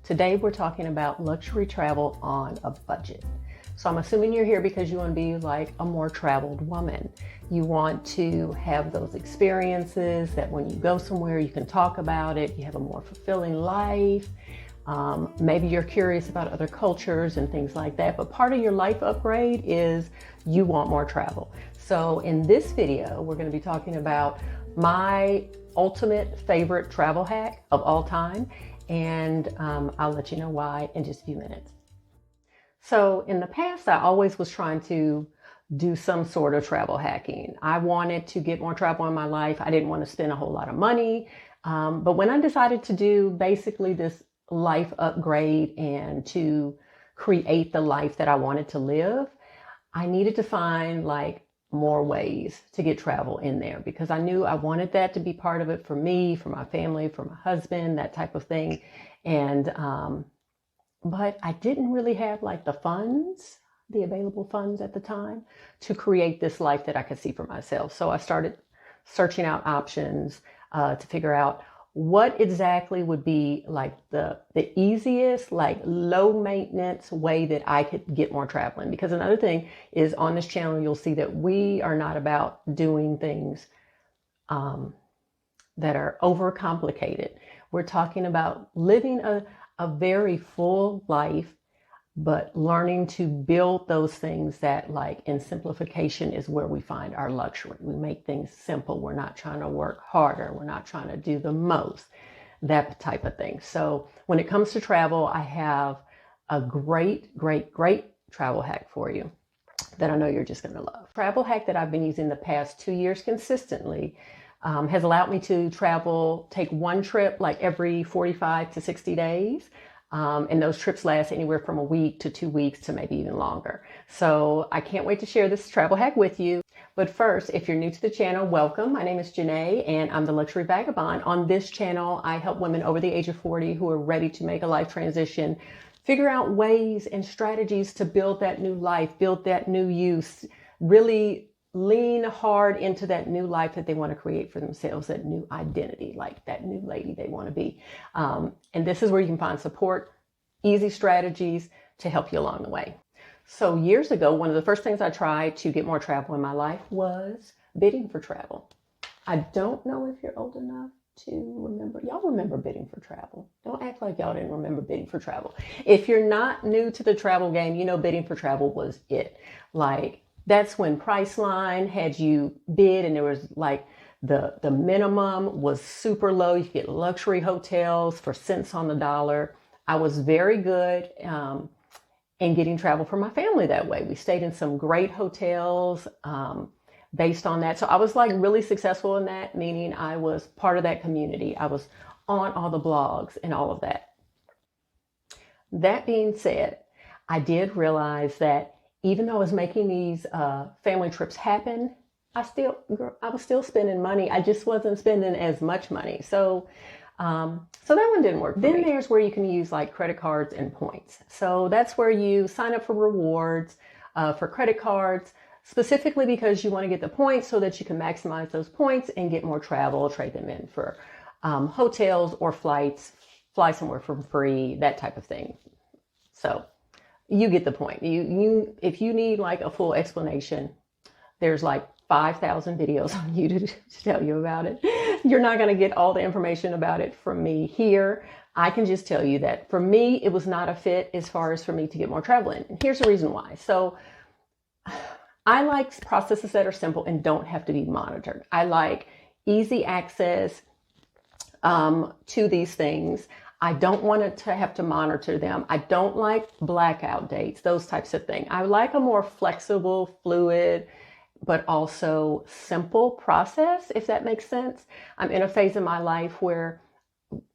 Today we're talking about luxury travel on a budget. So I'm assuming you're here because you want to be like a more traveled woman. You want to have those experiences that when you go somewhere you can talk about it, you have a more fulfilling life. Maybe you're curious about other cultures and things like that, but part of your life upgrade is you want more travel. So in this video, we're going to be talking about my ultimate favorite travel hack of all time, and I'll let you know why in just a few minutes. So in the past, I always was trying to do some sort of travel hacking. I wanted to get more travel in my life. I didn't want to spend a whole lot of money. But when I decided to do basically this life upgrade and to create the life that I wanted to live, I needed to find like more ways to get travel in there because I knew I wanted that to be part of it for me, for my family, for my husband, that type of thing. And, but I didn't really have like the funds, the available funds at the time to create this life that I could see for myself. So I started searching out options to figure out what exactly would be like the easiest, like low maintenance way that I could get more traveling. Because another thing is on this channel, you'll see that we are not about doing things that are overcomplicated. We're talking about living a very full life, but learning to build those things that, like, in simplification is where we find our luxury. We make things simple. We're not trying to work harder. We're not trying to do the most, that type of thing. So when it comes to travel, I have a great travel hack for you that I know you're just going to love. Travel hack that I've been using the past 2 years consistently has allowed me to travel, take one trip like every 45 to 60 days. And those trips last anywhere from a week to 2 weeks to maybe even longer. So I can't wait to share this travel hack with you. But first, if you're new to the channel, welcome. My name is Jenée and I'm the Luxury Vagabond. On this channel, I help women over the age of 40 who are ready to make a life transition, figure out ways and strategies to build that new life, build that new use, really lean hard into that new life that they want to create for themselves, that new identity, like that new lady they want to be. And this is where you can find support, easy strategies to help you along the way. So years ago, one of the first things I tried to get more travel in my life was bidding for travel. I don't know if you're old enough to remember. Y'all remember bidding for travel. Don't act like y'all didn't remember bidding for travel. If you're not new to the travel game, you know bidding for travel was it. Like, that's when Priceline had you bid and there was like the minimum was super low. You could get luxury hotels for cents on the dollar. I was very good in getting travel for my family that way. We stayed in some great hotels based on that. So I was like really successful in that, meaning I was part of that community. I was on all the blogs and all of that. That being said, I did realize that even though I was making these family trips happen, I was still spending money. I just wasn't spending as much money. So that one didn't work for me. Then there's where you can use like credit cards and points. So that's where you sign up for rewards for credit cards, specifically because you want to get the points so that you can maximize those points and get more travel, trade them in for hotels or flights, fly somewhere for free, that type of thing. So you get the point. If you need like a full explanation, there's like 5,000 videos on YouTube to tell you about it. You're not going to get all the information about it from me here. I can just tell you that for me, it was not a fit as far as for me to get more traveling. And here's the reason why. So I like processes that are simple and don't have to be monitored. I like easy access to these things. I don't want to have to monitor them. I don't like blackout dates, those types of things. I like a more flexible, fluid, but also simple process, if that makes sense. I'm in a phase in my life where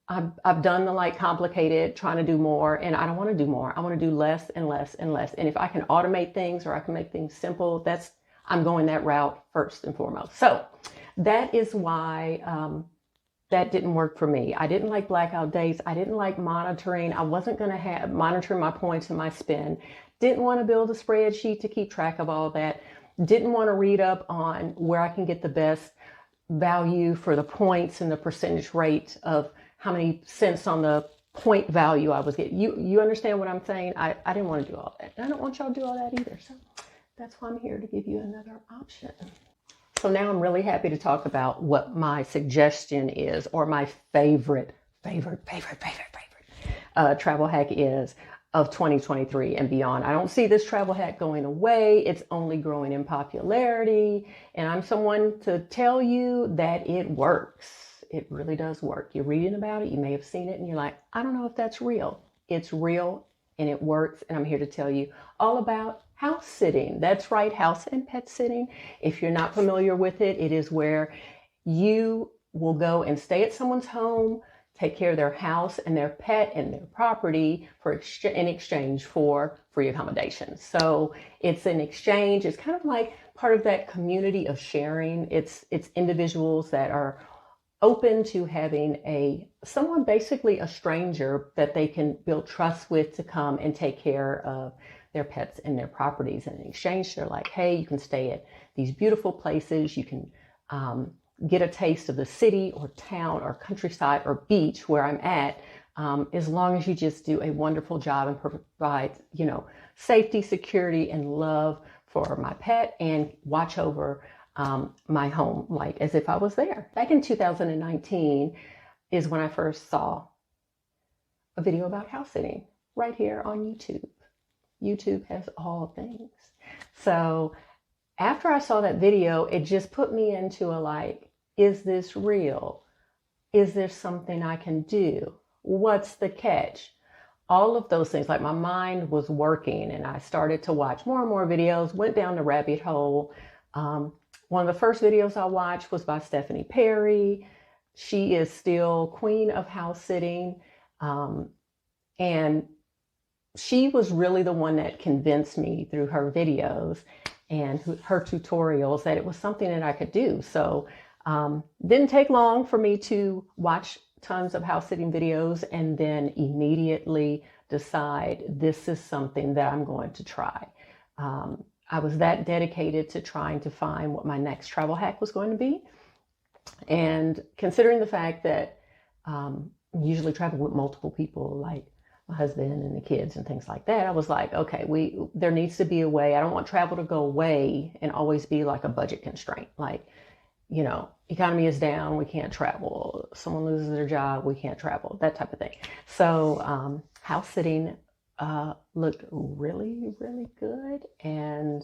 I've done the like complicated, trying to do more, and I don't want to do more. I want to do less and less and less. And if I can automate things or I can make things simple, I'm going that route first and foremost. So that is why that didn't work for me. I didn't like blackout dates. I didn't like monitoring. I wasn't going to monitor my points and my spend. Didn't want to build a spreadsheet to keep track of all that. Didn't want to read up on where I can get the best value for the points and the percentage rate of how many cents on the point value I was getting. You understand what I'm saying? I didn't want to do all that. I don't want y'all to do all that either. So that's why I'm here, to give you another option. So now I'm really happy to talk about what my suggestion is, or my favorite travel hack is of 2023 and beyond. I don't see this travel hack going away. It's only growing in popularity. And I'm someone to tell you that it works. It really does work. You're reading about it. You may have seen it and you're like, I don't know if that's real. It's real and it works. And I'm here to tell you all about house sitting. That's right, house and pet sitting. If you're not familiar with it, it is where you will go and stay at someone's home, take care of their house and their pet and their property in exchange for free accommodations. So it's an exchange. It's kind of like part of that community of sharing. It's individuals that are open to having someone, basically a stranger, that they can build trust with, to come and take care of their pets and their properties. And in exchange, they're like, hey, you can stay at these beautiful places. You can get a taste of the city or town or countryside or beach where I'm at, as long as you just do a wonderful job and provide, safety, security, and love for my pet, and watch over my home, like as if I was there. Back in 2019 is when I first saw a video about house sitting right here on YouTube. YouTube has all things. So after I saw that video, it just put me into a like, is this real? Is there something I can do? What's the catch? All of those things, like my mind was working, and I started to watch more and more videos, went down the rabbit hole. One of the first videos I watched was by Stephanie Perry. She is still queen of house sitting. And she was really the one that convinced me through her videos and her tutorials that it was something that I could do. So didn't take long for me to watch tons of house sitting videos and then immediately decide this is something that I'm going to try. I was that dedicated to trying to find what my next travel hack was going to be. And considering the fact that I usually travel with multiple people, like my husband and the kids and things like that, I was like, okay, there needs to be a way. I don't want travel to go away and always be like a budget constraint. Like, economy is down, we can't travel. Someone loses their job, we can't travel, that type of thing. So house sitting looked really, really good. And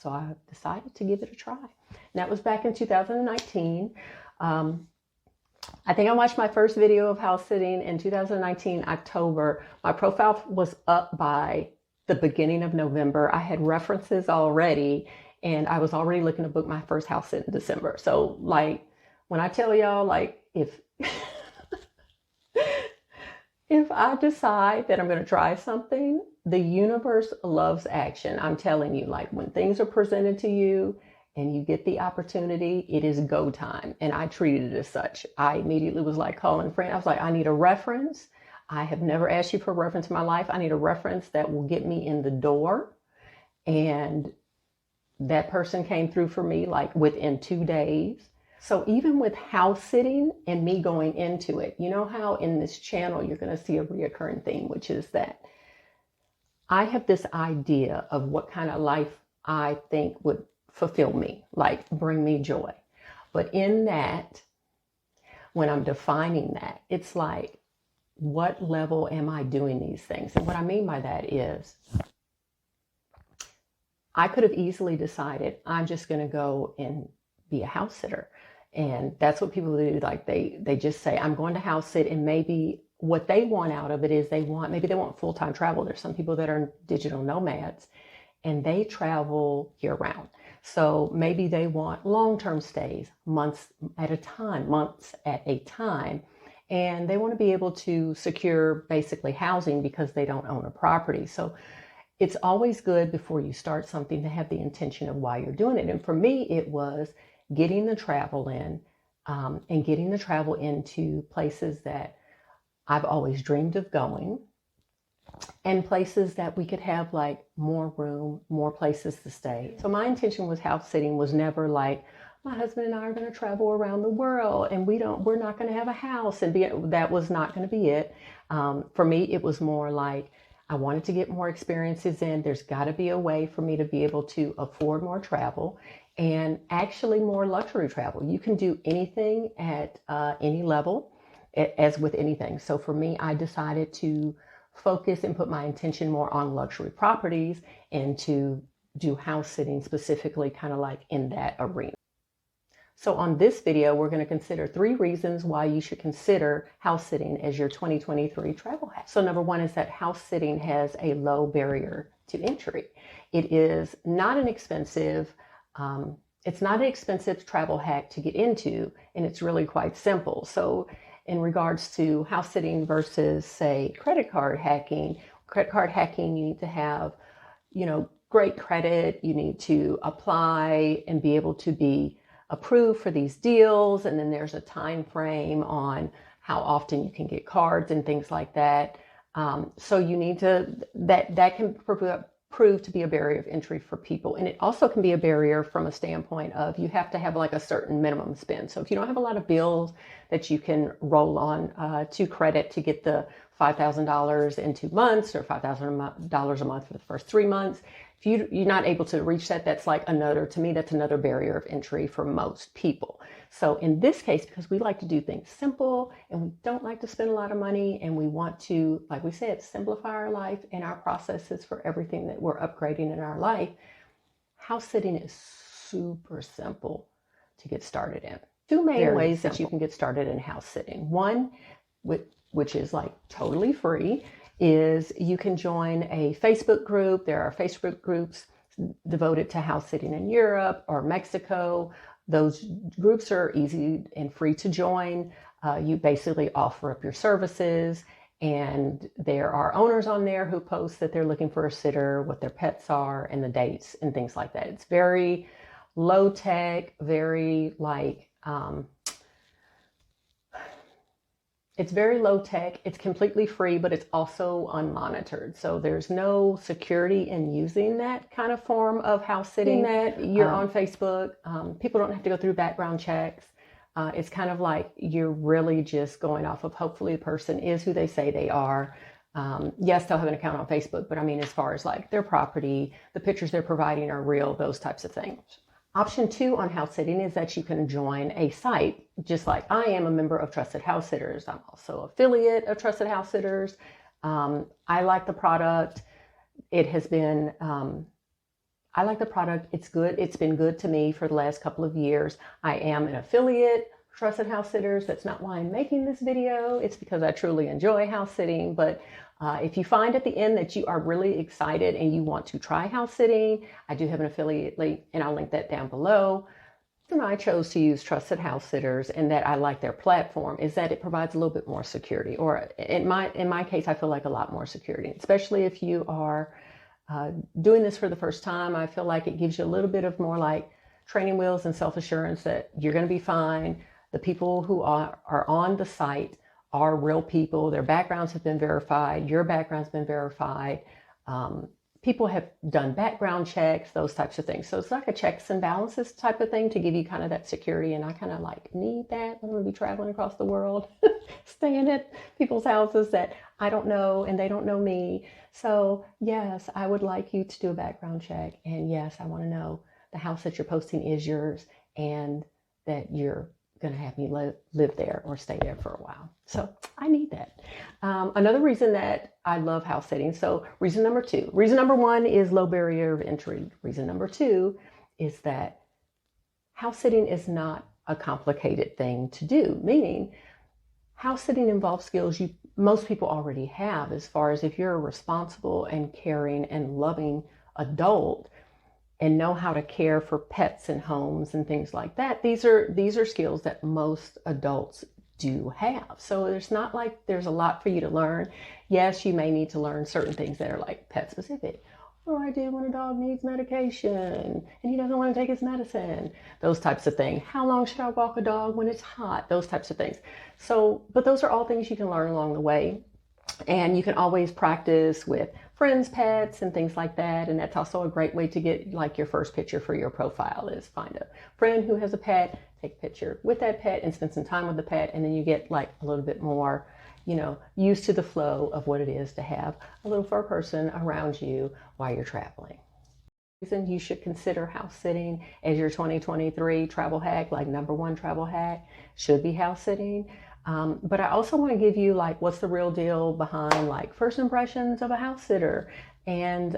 so I decided to give it a try. And that was back in 2019. I think I watched my first video of house sitting in 2019, October. My profile was up by the beginning of November. I had references already, and I was already looking to book my first house sit in December. So like, when I tell y'all, like, if I decide that I'm going to try something, the universe loves action. I'm telling you, like, when things are presented to you and you get the opportunity, it is go time. And I treated it as such. I immediately was like calling a friend. I was like, I need a reference. I have never asked you for a reference in my life. I need a reference that will get me in the door. And that person came through for me like within 2 days. So even with house sitting and me going into it, you know how in this channel you're going to see a reoccurring theme, which is that I have this idea of what kind of life I think would fulfill me, like bring me joy. But in that, when I'm defining that, it's like, what level am I doing these things? And what I mean by that is, I could have easily decided I'm just going to go and be a house sitter. And that's what people do. Like they just say, I'm going to house sit, and maybe what they want out of it is maybe they want full-time travel. There's some people that are digital nomads and they travel year round. So maybe they want long-term stays, months at a time. And they want to be able to secure basically housing because they don't own a property. So it's always good before you start something to have the intention of why you're doing it. And for me, it was getting the travel in and getting the travel into places that I've always dreamed of going, and places that we could have like more room, more places to stay. So my intention with house sitting was never like, my husband and I are going to travel around the world and we're not going to have a house, and that was not going to be it. For me, it was more like I wanted to get more experiences in. There's got to be a way for me to be able to afford more travel and actually more luxury travel. You can do anything at any level, as with anything. So for me, I decided to focus and put my intention more on luxury properties and to do house sitting specifically kind of like in that arena. So on this video, we're going to consider 3 reasons why you should consider house sitting as your 2023 travel hack. So number 1 is that house sitting has a low barrier to entry. It is not an expensive, travel hack to get into, and it's really quite simple. So in regards to house sitting versus, say, credit card hacking, you need to have, great credit. You need to apply and be able to be approved for these deals, and then there's a time frame on how often you can get cards and things like that. So you need to, that can prove to be a barrier of entry for people. And it also can be a barrier from a standpoint of you have to have like a certain minimum spend. So if you don't have a lot of bills that you can roll on to credit to get the $5,000 in 2 months or $5,000 a month for the first 3 months, if you're not able to reach that, that's another barrier of entry for most people. So in this case, because we like to do things simple and we don't like to spend a lot of money, and we want to, like we said, simplify our life and our processes for everything that we're upgrading in our life, house sitting is super simple to get started in. 2 main ways that you can get started in house sitting. One, which is like totally free, is you can join a Facebook group. There are Facebook groups devoted to house sitting in Europe or Mexico. Those groups are easy and free to join. You basically offer up your services, and there are owners on there who post that they're looking for a sitter, what their pets are, and the dates and things like that. It's very low tech, very like, it's very low tech. It's completely free, but it's also unmonitored. So there's no security in using that kind of form of house sitting. That you're on Facebook. People don't have to go through background checks. It's kind of like you're really just going off of hopefully the person is who they say they are. Yes, they'll have an account on Facebook, but I mean, as far as like their property, the pictures they're providing are real, those types of things. Option 2 on house sitting is that you can join a site, just like I am a member of Trusted House Sitters. I'm also affiliate of Trusted House Sitters. I like the product. It has been, I like the product. It's good. It's been good to me for the last couple of years. I am an affiliate of Trusted House Sitters. That's not why I'm making this video. It's because I truly enjoy house sitting. But if you find at the end that you are really excited and you want to try house sitting, I do have an affiliate link, and I'll link that down below. And I chose to use Trusted House Sitters, and that I like their platform is that it provides a little bit more security, or in my case, I feel like a lot more security, especially if you are doing this for the first time. I feel like it gives you a little bit of more like training wheels and self-assurance that you're going to be fine. The people who are on the site are real people. Their backgrounds have been verified. Your background's been verified. People have done background checks, those types of things. So it's like a checks and balances type of thing to give you kind of that security. And I kind of like need that. I'm going to be traveling across the world, staying at people's houses that I don't know and they don't know me. So yes, I would like you to do a background check. And yes, I want to know the house that you're posting is yours and that you're going to have me live there or stay there for a while. So I need that. Another reason that I love house sitting. So reason number 2. Reason number 1 is low barrier of entry. Reason number 2 is that house sitting is not a complicated thing to do, meaning house sitting involves skills most people already have, as far as if you're a responsible and caring and loving adult and know how to care for pets and homes and things like that. These are skills that most adults do have. So it's not like there's a lot for you to learn. Yes, you may need to learn certain things that are like pet specific. What do I do when a dog needs medication and he doesn't want to take his medicine? Those types of things. How long should I walk a dog when it's hot? Those types of things. So, but those are all things you can learn along the way. And you can always practice with friends' pets and things like that. And that's also a great way to get like your first picture for your profile, is find a friend who has a pet, take a picture with that pet and spend some time with the pet. And then you get like a little bit more used to the flow of what it is to have a little fur person around you while you're traveling. Reason you should consider house sitting as your 2023 travel hack, like #1 travel hack should be house sitting. But I also want to give you like what's the real deal behind like first impressions of a house sitter. And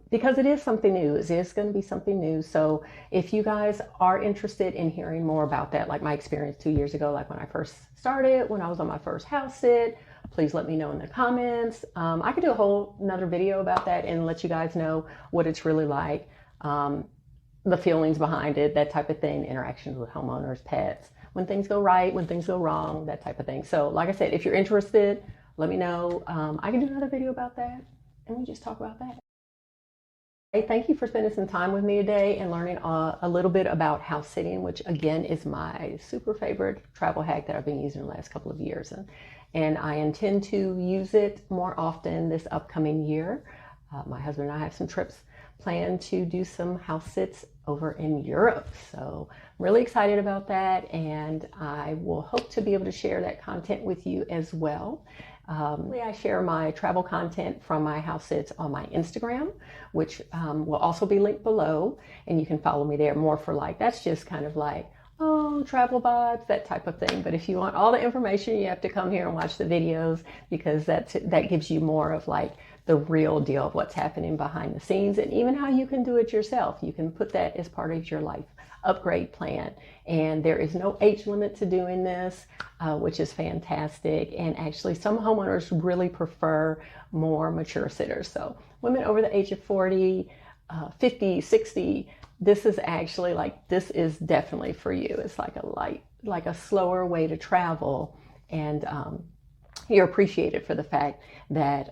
because it is something new, it is going to be something new. So if you guys are interested in hearing more about that, like my experience 2 years ago, like when I first started, when I was on my first house sit, please let me know in the comments. I could do a whole another video about that and let you guys know what it's really like, the feelings behind it, that type of thing, interactions with homeowners, pets, when things go right, when things go wrong, that type of thing. So like I said, if you're interested, let me know. I can do another video about that and we just talk about that. Hey, thank you for spending some time with me today and learning a little bit about house sitting, which again is my super favorite travel hack that I've been using the last couple of years. And I intend to use it more often this upcoming year. My husband and I have some trips planned to do some house sits over in Europe. So I'm really excited about that, and I will hope to be able to share that content with you as well. I share my travel content from my house sits on my Instagram, which will also be linked below, and you can follow me there more for like, that's just kind of like, oh, travel vibes, that type of thing. But if you want all the information, you have to come here and watch the videos, because that gives you more of like the real deal of what's happening behind the scenes, and even how you can do it yourself. You can put that as part of your life upgrade plan. And there is no age limit to doing this, which is fantastic. And actually some homeowners really prefer more mature sitters. So women over the age of 40, 50, 60, this is actually like, this is definitely for you. It's like a slower way to travel. And you're appreciated for the fact that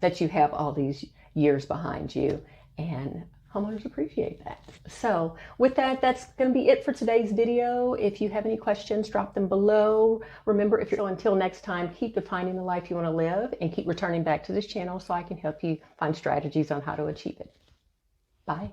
that you have all these years behind you, and homeowners appreciate that. So with that, that's going to be it for today's video. If you have any questions, drop them below. Remember, so until next time, keep defining the life you want to live, and keep returning back to this channel so I can help you find strategies on how to achieve it. Bye.